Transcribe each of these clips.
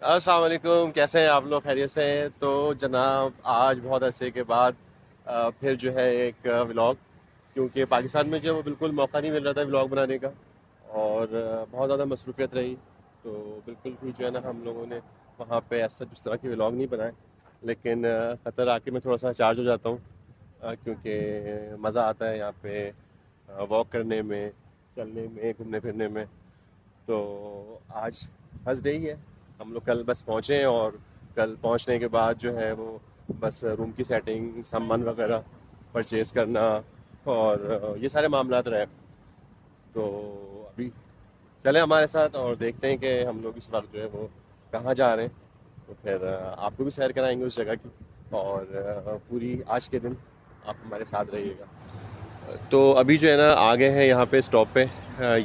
अस्सलाम वालेकुम, कैसे हैं आप लोग? खैरियत से हैं? तो जनाब आज बहुत अरसे के बाद फिर जो है एक व्लॉग, क्योंकि पाकिस्तान में जो है वो बिल्कुल मौका नहीं मिल रहा था व्लॉग बनाने का, और बहुत ज़्यादा मसरूफियत रही। तो बिल्कुल भी जो है ना हम लोगों ने वहाँ पे ऐसा उस तरह के व्लॉग नहीं बनाए। लेकिन क़तर आके मैं थोड़ा सा चार्ज हो जाता हूँ, क्योंकि मज़ा आता है यहाँ पे वॉक करने में, चलने में, घूमने फिरने में। तो आज फर्स्ट डे ही है। हम लोग कल बस पहुँचे हैं, और कल पहुँचने के बाद जो है वो बस रूम की सेटिंग, सामान वगैरह परचेज़ करना, और ये सारे मामलात रहे। तो अभी चले हमारे साथ और देखते हैं कि हम लोग इस वक्त जो है वो कहाँ जा रहे हैं। तो फिर आपको भी सैर कराएंगे उस जगह की, और पूरी आज के दिन आप हमारे साथ रहिएगा। तो अभी जो है ना आगे है यहाँ पे स्टॉप पे,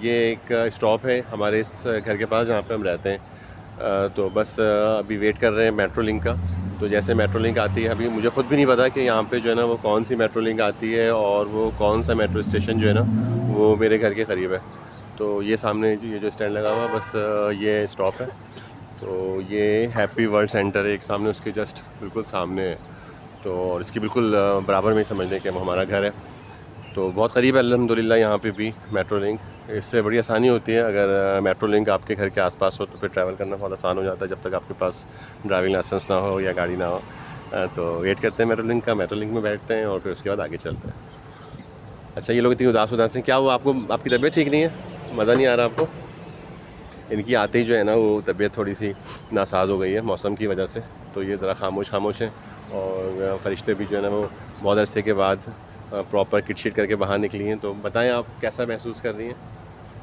ये एक स्टॉप है हमारे इस घर के पास जहाँ पे हम रहते हैं। तो बस अभी वेट कर रहे हैं मेट्रो लिंक का। तो जैसे मेट्रो लिंक आती है, अभी मुझे ख़ुद भी नहीं पता कि यहाँ पे जो है ना वो कौन सी मेट्रो लिंक आती है, और वो कौन सा मेट्रो स्टेशन जो है ना वो मेरे घर के करीब है। तो ये सामने ये जो स्टैंड लगा हुआ है, बस ये स्टॉप है। तो ये हैप्पी वर्ल्ड सेंटर है एक सामने, उसके जस्ट बिल्कुल सामने है। तो और इसकी बिल्कुल बराबर में ही समझ लें कि हमारा घर है। तो बहुत करीब है अल्हम्दुलिल्लाह यहाँ पे भी मेट्रो लिंक। इससे बड़ी आसानी होती है, अगर मेट्रो लिंक आपके घर के आसपास हो तो फिर ट्रैवल करना बहुत आसान हो जाता है, जब तक आपके पास ड्राइविंग लाइसेंस ना हो या गाड़ी ना हो। तो वेट करते हैं मेट्रो लिंक का, मेट्रो लिंक में बैठते हैं और फिर उसके बाद आगे चलते हैं। अच्छा, ये लोग इतनी उदास उदास हैं, क्या हुआ आपको? आपकी तबीयत ठीक नहीं है? मज़ा नहीं आ रहा आपको? इनकी आते ही जो है ना वो तबीयत थोड़ी सी नासाज हो गई है मौसम की वजह से। तो ये ज़रा खामोश खामोश हैं, और फरिश्ते भी जो है ना वो बहुत अरसे के बाद प्रॉपर किट शीट करके बाहर निकली हैं। तो बताएं आप कैसा महसूस कर रही हैं?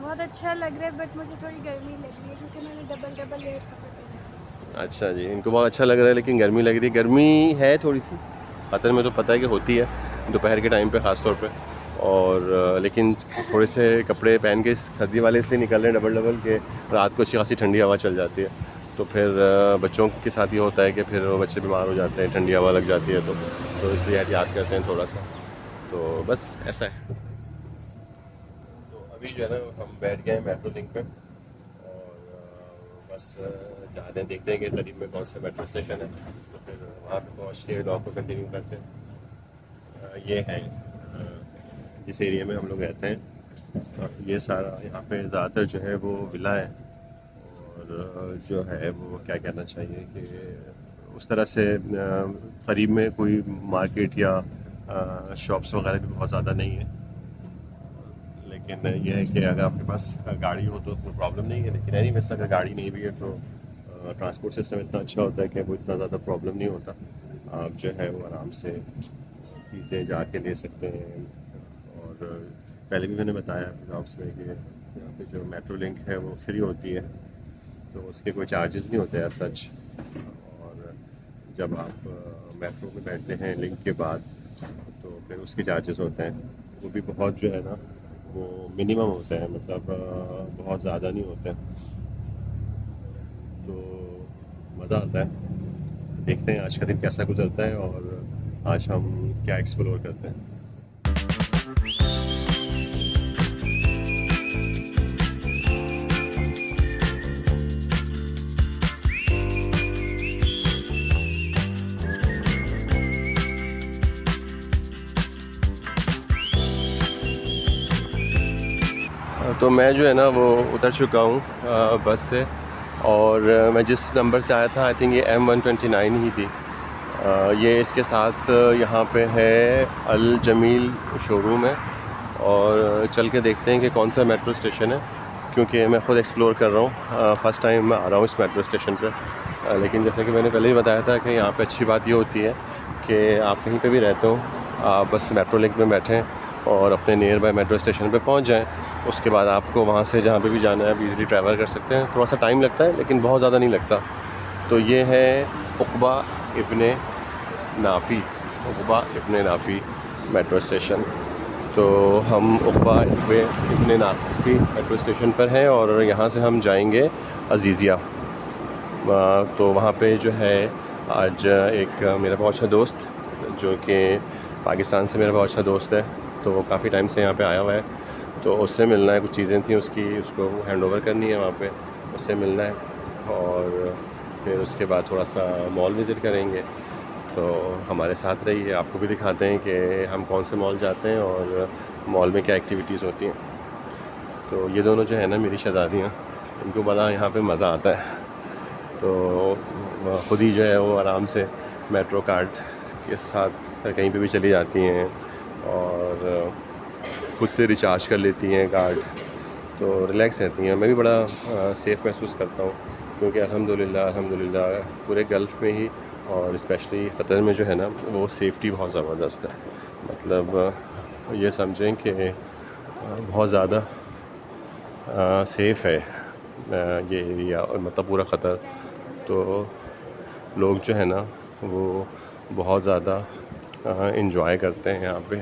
बहुत अच्छा लग रहा है, बट मुझे थोड़ी गर्मी लग रही है क्योंकि मैंने डबल डबल लेयर कपड़े पहने हैं। अच्छा जी, इनको बहुत अच्छा लग रहा है लेकिन गर्मी लग रही है। गर्मी है थोड़ी सी, कतर में तो पता है कि होती है दोपहर के टाइम पे ख़ास तौर पे। और लेकिन थोड़े से कपड़े पहन के सर्दी वाले इसलिए निकल रहे हैं डबल डबल के, रात को अच्छी खासी ठंडी हवा चल जाती है। तो फिर बच्चों के साथ ये होता है कि फिर वो बच्चे बीमार हो जाते हैं, ठंडी हवा लग जाती है। तो इसलिए एहतियात करते हैं थोड़ा सा। तो बस ऐसा है। तो अभी जो है ना हम बैठ गए हैं मेट्रो लिंक पे, और बस जा रहे हैं, देखते हैं कि करीब में कौन सा मेट्रो स्टेशन है। तो फिर वहाँ पे पहुँच के ब्लॉग को कंटिन्यू करते हैं। ये है जिस एरिया में हम लोग रहते हैं, और ये सारा यहाँ पे ज़्यादातर जो है वो विला है। और जो है वो क्या कहना चाहिए कि उस तरह से करीब में कोई मार्केट या शॉप्स वगैरह भी बहुत ज़्यादा नहीं है। लेकिन यह है कि अगर आपके पास गाड़ी हो तो कोई प्रॉब्लम नहीं है, लेकिन एनी वेज अगर गाड़ी नहीं भी है तो ट्रांसपोर्ट सिस्टम इतना अच्छा होता है कि वो इतना ज़्यादा प्रॉब्लम नहीं होता। आप जो है वो आराम से चीज़ें जाके ले सकते हैं। और पहले भी मैंने बताया ब्लॉग्स में कि यहाँ पे जो मेट्रो लिंक है वो फ्री होती है, तो उसके कोई चार्जेस नहीं होते एज सच। और जब आप मेट्रो में बैठते हैं लिंक के बाद, तो फिर उसके चार्जेस होते हैं, वो भी बहुत जो है ना वो मिनिमम होता है, मतलब बहुत ज़्यादा नहीं होते हैं। तो मज़ा आता है। देखते हैं आज का दिन कैसा गुजरता है, और आज हम क्या एक्सप्लोर करते हैं। तो मैं जो है ना वो उतर चुका हूँ बस से, और मैं जिस नंबर से आया था आई थिंक ये M129 ही थी। ये इसके साथ यहाँ पे है अल जमील शोरूम है, और चल के देखते हैं कि कौन सा मेट्रो स्टेशन है, क्योंकि मैं ख़ुद एक्सप्लोर कर रहा हूँ। फ़र्स्ट टाइम मैं आ रहा हूँ इस मेट्रो स्टेशन पर। लेकिन जैसे कि मैंने पहले ही बताया था कि यहाँ पे अच्छी बात ये होती है कि आप कहीं पे भी रहते हो, आप बस मेट्रो लिंक में बैठें और अपने नियर बाय मेट्रो स्टेशन पे पहुँच जाएँ। उसके बाद आपको वहाँ से जहाँ पे भी जाना है आप ईज़िली ट्रैवल कर सकते हैं। थोड़ा सा टाइम लगता है लेकिन बहुत ज़्यादा नहीं लगता। तो ये है उक़बा इब्ने नाफ़ी, उक़बा इब्ने नाफ़ी मेट्रो स्टेशन। तो हम उक़बा इब्ने नाफ़ी मेट्रो स्टेशन पर हैं, और यहाँ से हम जाएंगे अज़ीज़िया। तो वहाँ पे जो है आज एक मेरा बहुत अच्छा दोस्त, जो कि पाकिस्तान से मेरा बहुत अच्छा दोस्त है, तो वो काफ़ी टाइम से यहाँ पे आया हुआ है। तो उससे मिलना है, कुछ चीज़ें थी उसकी, उसको हैंड ओवर करनी है वहाँ पे, उससे मिलना है। और फिर उसके बाद थोड़ा सा मॉल विज़िट करेंगे। तो हमारे साथ रहिए, आपको भी दिखाते हैं कि हम कौन से मॉल जाते हैं और मॉल में क्या एक्टिविटीज़ होती हैं। तो ये दोनों जो है ना मेरी शहज़ादियाँ, इनको बड़ा यहाँ पे मज़ा आता है। तो ख़ुद ही जो है वो आराम से मेट्रो कार्ड के साथ कहीं पे भी चली जाती हैं और ख़ुद से रिचार्ज कर लेती हैं कार्ड, तो रिलैक्स रहती हैं। मैं भी बड़ा सेफ़ महसूस करता हूँ क्योंकि अल्हम्दुलिल्लाह पूरे गल्फ़ में ही और स्पेशली क़तर में जो है ना वो सेफ्टी बहुत ज़बरदस्त है। मतलब ये समझें कि बहुत ज़्यादा सेफ़ है ये एरिया और मतलब पूरा क़तर। तो लोग जो है ना वो बहुत ज़्यादा इंजॉय करते हैं यहाँ पे।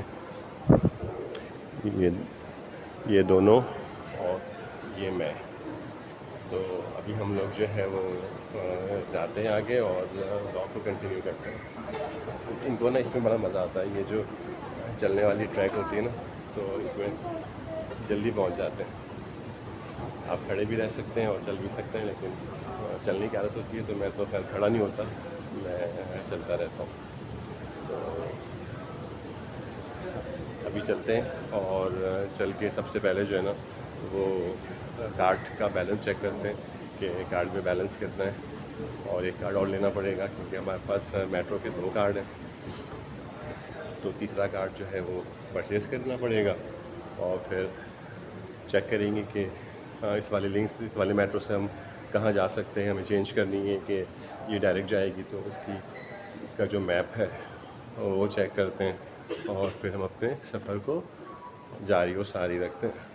ये दोनों और ये मैं, तो अभी हम लोग जो है वो जाते हैं आगे और व्लॉग को कंटिन्यू करते हैं। इनको ना इसमें बड़ा मज़ा आता है, ये जो चलने वाली ट्रैक होती है ना, तो इसमें जल्दी पहुंच जाते हैं। आप खड़े भी रह सकते हैं और चल भी सकते हैं, लेकिन चलने की आदत होती है तो मैं तो खैर खड़ा नहीं होता, मैं चलता रहता हूँ। तो अभी चलते हैं और चल के सबसे पहले जो है ना वो कार्ड का बैलेंस चेक करते हैं कि कार्ड में बैलेंस कितना है, और एक कार्ड और लेना पड़ेगा क्योंकि हमारे पास मेट्रो के 2 कार्ड हैं। तो तीसरा कार्ड जो है वो परचेज़ करना पड़ेगा और फिर चेक करेंगे कि इस वाले मेट्रो से हम कहाँ जा सकते हैं। हमें चेंज करनी है कि ये डायरेक्ट जाएगी, तो इसका जो मैप है वो चेक करते हैं और फिर हम अपने सफ़र को जारी व सारी रखते हैं।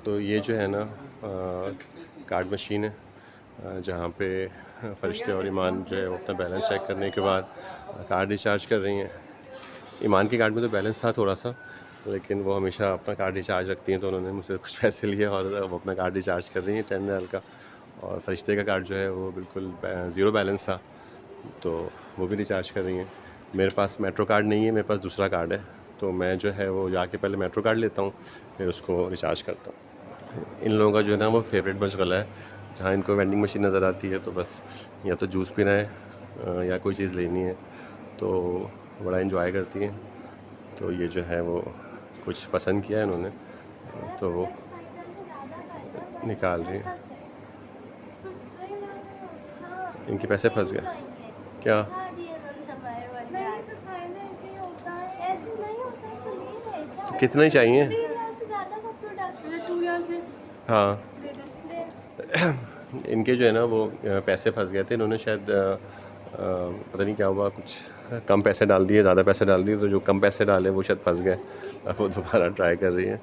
तो ये जो है ना कार्ड मशीन है जहाँ पे फ़रिश्ते और ईमान जो है वो अपना बैलेंस चेक करने के बाद कार्ड रिचार्ज कर रही हैं। ईमान के कार्ड में तो बैलेंस था थोड़ा सा, लेकिन वो हमेशा अपना कार्ड रिचार्ज रखती हैं, तो उन्होंने मुझसे कुछ पैसे लिए और वो अपना कार्ड रिचार्ज कर रही हैं 10 रियाल का। और फ़रिश्ते का कार्ड जो है वो बिल्कुल ज़ीरो बैलेंस था, तो वो भी रिचार्ज कर रही हैं। मेरे पास मेट्रो कार्ड नहीं है, मेरे पास दूसरा कार्ड है, तो मैं जो है वो जाके पहले मेट्रो कार्ड लेता हूँ, फिर उसको रिचार्ज करता हूँ। इन लोगों का जो है ना वो फेवरेट मशगला है, जहाँ इनको वेंडिंग मशीन नज़र आती है तो बस या तो जूस पीना है या कोई चीज़ लेनी है, तो बड़ा इन्जॉय करती हैं। तो ये जो है वो कुछ पसंद किया है इन्होंने, तो वो निकाल रही हैं। इनके पैसे फंस गए क्या? तो कितना ही चाहिए? हाँ, इनके जो है ना वो पैसे फंस गए थे। इन्होंने शायद पता नहीं क्या हुआ, कुछ कम पैसे डाल दिए, ज़्यादा पैसे डाल दिए, तो जो कम पैसे डाले वो शायद फंस गए। अब वो दोबारा ट्राई कर रही हैं।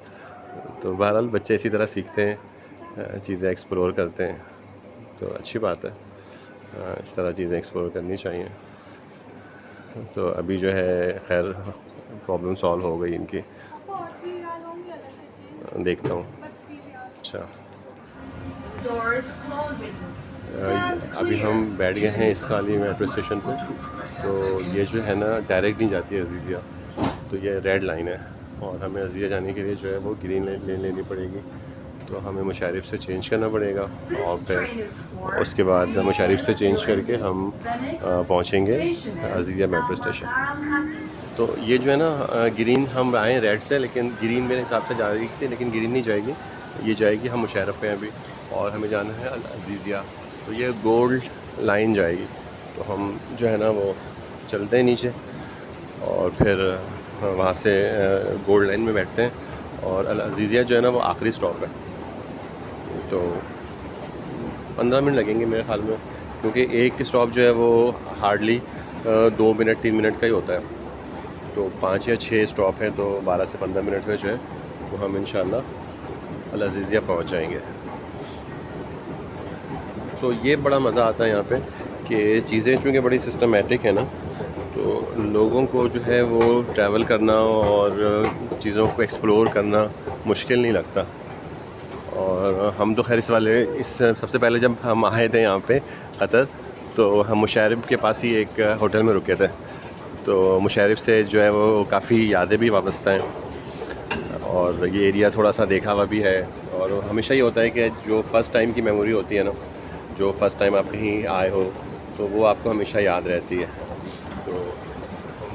तो बहरहाल बच्चे इसी तरह सीखते हैं, चीज़ें एक्सप्लोर करते हैं, तो अच्छी बात है। इस तरह चीज़ें एक्सप्लोर करनी चाहिए। तो अभी जो है खैर प्रॉब्लम सॉल्व हो गई इनकी, देखता हूँ। अच्छा, अभी हम बैठ गए हैं इस वाली मेट्रो स्टेशन पे। तो ये जो है ना डायरेक्ट नहीं जाती है अजीज़िया, तो ये रेड लाइन है और हमें अजीज़िया जाने के लिए जो है वो ग्रीन लाइन लेनी पड़ेगी। तो हमें मुशारिफ से चेंज करना पड़ेगा और फिर उसके बाद मुशारिफ से चेंज करके हम पहुँचेंगे अजीज़िया मेट्रो स्टेशन। तो ये जो है ना ग्रीन, हम आए रेड से, लेकिन ग्रीन मेरे हिसाब से जा रही थी, लेकिन ग्रीन नहीं जाएगी, ये जाएगी, हम मुशर्रफ पे हैं अभी और हमें जाना है अल अज़ीज़िया। तो ये गोल्ड लाइन जाएगी, तो हम जो है ना वो चलते हैं नीचे और फिर वहाँ से गोल्ड लाइन में बैठते हैं और अल अज़ीज़िया जो है ना वो आखिरी स्टॉप है। तो 15 मिनट लगेंगे मेरे ख्याल में, क्योंकि एक स्टॉप जो है वो हार्डली 2 मिनट 3 मिनट का ही होता है। तो 5 या 6 स्टॉप है, तो 12 से 15 मिनट में जो है वो हम इंशाल्लाह अल अज़ीज़िया पहुँच जाएंगे। तो ये बड़ा मज़ा आता है यहाँ पे कि चीज़ें चूँकि बड़ी सिस्टमेटिक है ना, तो लोगों को जो है वो ट्रैवल करना और चीज़ों को एक्सप्लोर करना मुश्किल नहीं लगता। और हम तो खैर इस सबसे पहले जब हम आए थे यहाँ पे क़तर, तो हम मुशर्रफ के पास ही एक होटल में रुके थे। तो मुशर्रफ से जो है वो काफ़ी यादें भी वाबस्ता हैं और ये एरिया थोड़ा सा देखा हुआ भी है। और हमेशा ही होता है कि जो फ़र्स्ट टाइम की मेमोरी होती है ना, जो फ़र्स्ट टाइम आप कहीं आए हो तो वो आपको हमेशा याद रहती है। तो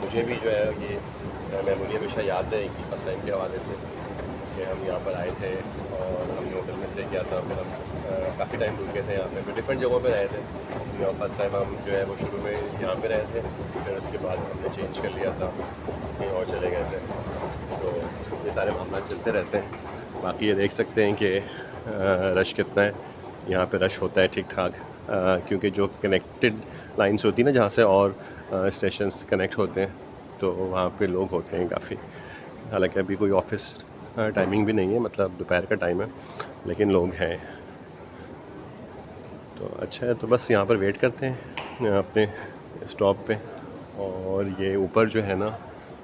मुझे भी जो है ये मेमोरी हमेशा याद रहेगी फ़र्स्ट टाइम के हवाले से कि हम यहाँ पर आए थे और हमने होटल में स्टे किया था। फिर हम काफ़ी टाइम रुके थे यहाँ पे, डिफरेंट जगहों पे रहे थे। फर्स्ट टाइम हम जो है वो शुरू में यहाँ पे रहे थे, फिर उसके बाद हमने चेंज कर लिया था, कहीं और चले गए थे। तो ये सारे मामला चलते रहते हैं। बाकी ये देख सकते हैं कि रश कितना है। यहाँ पे रश होता है ठीक ठाक, क्योंकि जो कनेक्टेड लाइंस होती हैं ना, जहाँ से और स्टेशंस कनेक्ट होते हैं, तो वहाँ पे लोग होते हैं काफ़ी। हालांकि अभी कोई ऑफिस टाइमिंग भी नहीं है, मतलब दोपहर का टाइम है, लेकिन लोग हैं। तो अच्छा है, तो बस यहाँ पर वेट करते हैं अपने स्टॉप पे। और ये ऊपर जो है ना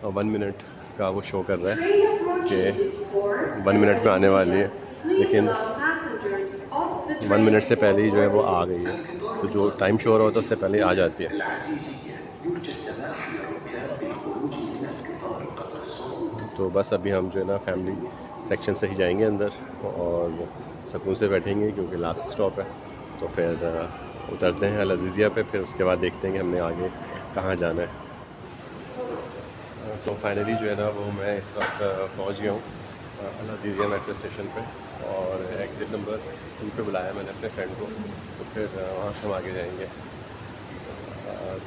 1 मिनट का वो शो कर रहा है कि 1 मिनट में आने वाली है, लेकिन 1 मिनट से पहले ही जो है वो आ गई है। तो जो टाइम शो हो रहा होता है उससे पहले ही आ जाती है। तो बस अभी हम जो है ना फैमिली सेक्शन से ही जाएंगे अंदर और सुकून से बैठेंगे, क्योंकि लास्ट स्टॉप है। तो फिर उतरते हैं अल अज़ीज़िया पे, फिर उसके बाद देखते हैं कि हमने आगे कहाँ जाना है। तो फाइनली जो है ना वो मैं इस वक्त पहुँच गया हूँ अल अज़ीज़िया मेट्रो स्टेशन पे, और एग्ज़िट नंबर 2 पे बुलाया मैंने अपने फ्रेंड को। तो फिर वहाँ से हम आगे जाएंगे।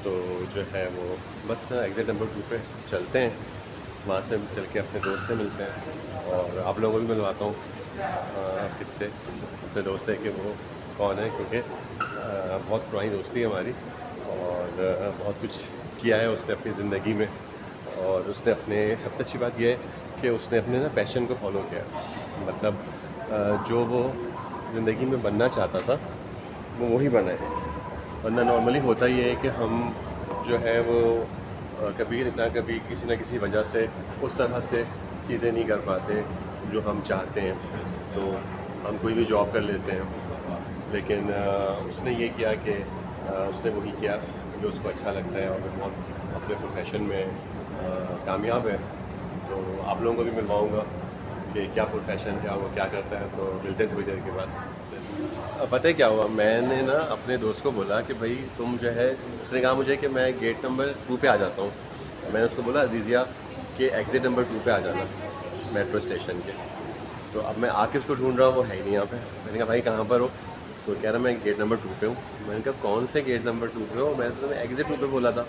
तो जो है वो बस एग्ज़िट नंबर 2 पे चलते हैं, वहाँ से चल के अपने दोस्त से मिलते हैं और आप लोगों को भी मिलवाता हूँ किससे, अपने दोस्त से कि वो कौन है, क्योंकि बहुत पुरानी दोस्ती है हमारी और बहुत कुछ किया है उसने अपनी ज़िंदगी में। और उसने अपने सबसे अच्छी बात यह है कि उसने अपने ना पैशन को फॉलो किया, मतलब जो वो ज़िंदगी में बनना चाहता था वो वही बना है। वरना नॉर्मली होता ये है कि हम जो है वो कभी ना कभी किसी न किसी वजह से उस तरह से चीज़ें नहीं कर पाते जो हम चाहते हैं। तो हम कोई भी जॉब कर लेते हैं, लेकिन उसने ये किया कि उसने वही किया जो उसको अच्छा लगता है, और वो बहुत अपने प्रोफेशन में कामयाब है। तो आप लोगों को भी मिलवाऊँगा कि क्या प्रोफेशन है और वो क्या करता है। तो मिलते हैं थोड़ी देर के बाद। पता है क्या हुआ, मैंने ना अपने दोस्त को बोला कि भाई तुम जो है, उसने कहा मुझे कि मैं गेट नंबर 2 पे आ जाता हूँ। मैंने उसको बोला अज़ीज़िया के एग्ज़िट नंबर 2 पे आ जाना मेट्रो स्टेशन के। तो अब मैं आके उसको ढूंढ रहा हूँ, वो है ही नहीं यहाँ पे। मैंने कहा भाई कहाँ पर हो? तो कह रहा मैं गेट नंबर 2 पे हूँ। मैंने कहा कौन से गेट नंबर 2 पे हो? मैंने तो तुम्हें एग्ज़िट 2 पे बोला था।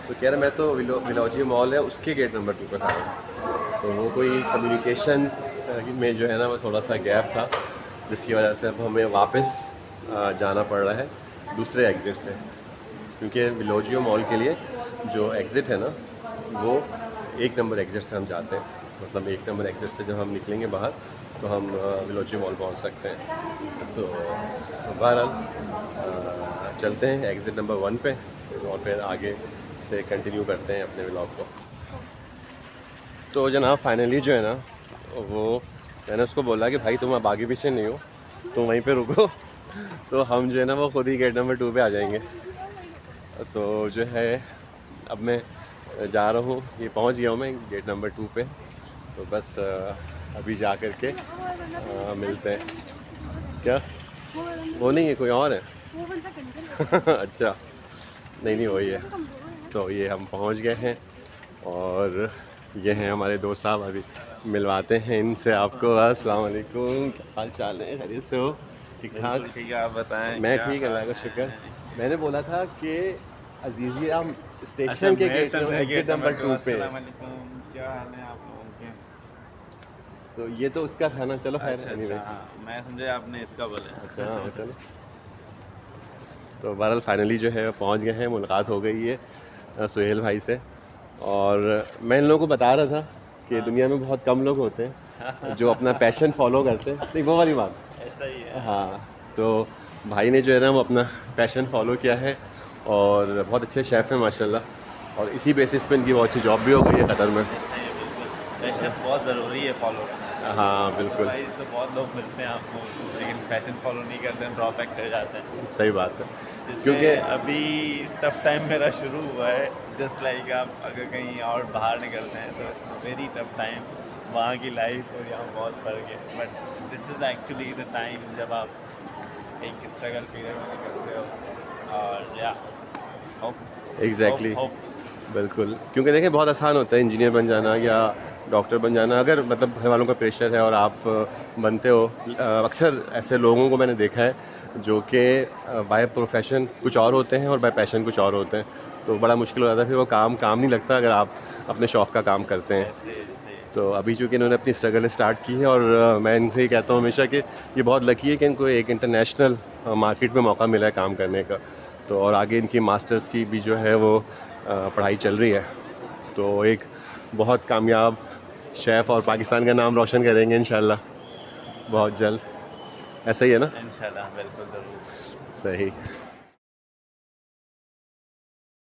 तो कह रहा मैं तो विलोजी मॉल है उसके गेट नंबर 2 पे खड़ा हूँ। तो वो कोई कम्युनिकेशन में जो है ना वो थोड़ा सा गैप था, जिसकी वजह से अब हमें वापस जाना पड़ रहा है दूसरे एग्ज़िट से, क्योंकि विलोजियो मॉल के लिए जो एग्ज़िट है ना वो 1 नंबर एग्ज़िट से हम जाते हैं। मतलब 1 नंबर एग्ज़िट से जब हम निकलेंगे बाहर तो हम विलोजियो मॉल पहुंच सकते हैं। तो बहरहाल चलते हैं एग्ज़िट नंबर 1 पे और फिर आगे से कंटिन्यू करते हैं अपने व्लॉग को। तो जनाब फाइनली जो है ना वो मैंने उसको बोला कि भाई तुम अब आगे पीछे नहीं हो, तुम वहीं पे रुको। तो हम जो है ना वो खुद ही गेट नंबर 2 पे आ जाएंगे। तो जो है अब मैं जा रहा हूँ, ये पहुँच गया हूँ मैं गेट नंबर 2 पे। तो बस अभी जा कर के मिलते हैं। क्या वो नहीं है, कोई और है? अच्छा, नहीं वही है। तो ये हम पहुँच गए हैं और ये हैं हमारे दोस्त साहब, अभी मिलवाते हैं इनसे आपको। अस्सलाम वालेकुम, क्या हाल चाल है? खैरियत से हो? ठीक ठाक? ठीक है, आप बताएं। मैं ठीक, अल्लाह का शुक्र। मैंने बोला था कि अज़ीज़िया स्टेशन के गेट एग्ज़िट नंबर 2 पे। क्या हाल है आप लोगों के? तो ये तो उसका था ना, चलो खैर अच्छा एनीवे। अच्छा, हाँ मैं समझे आपने इसका बोला। अच्छा हाँ चलो। तो बहरहाल फाइनली जो है पहुंच गए हैं, मुलाकात हो गई है सुहेल भाई से। और मैं इन लोगों को बता रहा था कि दुनिया में बहुत कम लोग होते हैं जो अपना पैशन फॉलो करते हैं। नहीं वो वाली बात ऐसा ही है। हाँ। तो भाई ने जो है ना वो अपना पैशन फॉलो किया है और बहुत अच्छे शेफ़ हैं माशाल्लाह, और इसी बेसिस पे इनकी बहुत अच्छी जॉब भी हो गई है कतर में। ऐसा ही है, बिल्कुल। पैशन बहुत ज़रूरी है फॉलो करना। हाँ बिल्कुल, भाई तो बहुत लोग मिलते हैं आपको, लेकिन पैशन फॉलो नहीं करते हैं, ड्रॉबैक कर जाते हैं। सही बात है। जिससे क्योंकि अभी टफ टाइम मेरा शुरू हुआ है। जस्ट लाइक आप अगर कहीं और बाहर निकलते हैं तो इट्स वेरी टफ टाइम। वहाँ की लाइफ और यहाँ बहुत फ़र्क है, but this is actually the time जब आप एक स्ट्रगल पीरियड में निकलते हो और या एग्जैक्टली होप बिल्कुल, क्योंकि देखिए बहुत आसान होता है इंजीनियर बन जाना या डॉक्टर बन जाना, अगर मतलब घर वालों का प्रेशर है और आप बनते हो। अक्सर ऐसे लोगों को मैंने देखा है जो कि बाय प्रोफेशन कुछ और होते हैं और बाय पैशन कुछ और होते हैं, तो बड़ा मुश्किल हो जाता है, फिर वो काम काम नहीं लगता अगर आप अपने शौक़ का काम करते हैं। ऐसे ऐसे तो अभी चूँकि इन्होंने अपनी स्ट्रगल स्टार्ट की है और मैं इनसे ही कहता हूँ हमेशा कि ये बहुत लकी है कि इनको एक इंटरनेशनल मार्केट में मौका मिला है काम करने का। तो और आगे इनकी मास्टर्स की भी जो है वो पढ़ाई चल रही है, तो एक बहुत कामयाब शेफ़ और पाकिस्तान का नाम रोशन करेंगे इंशाल्लाह बहुत जल्द। ऐसा ही है ना? इंशाल्लाह बिल्कुल ज़रूर। सही।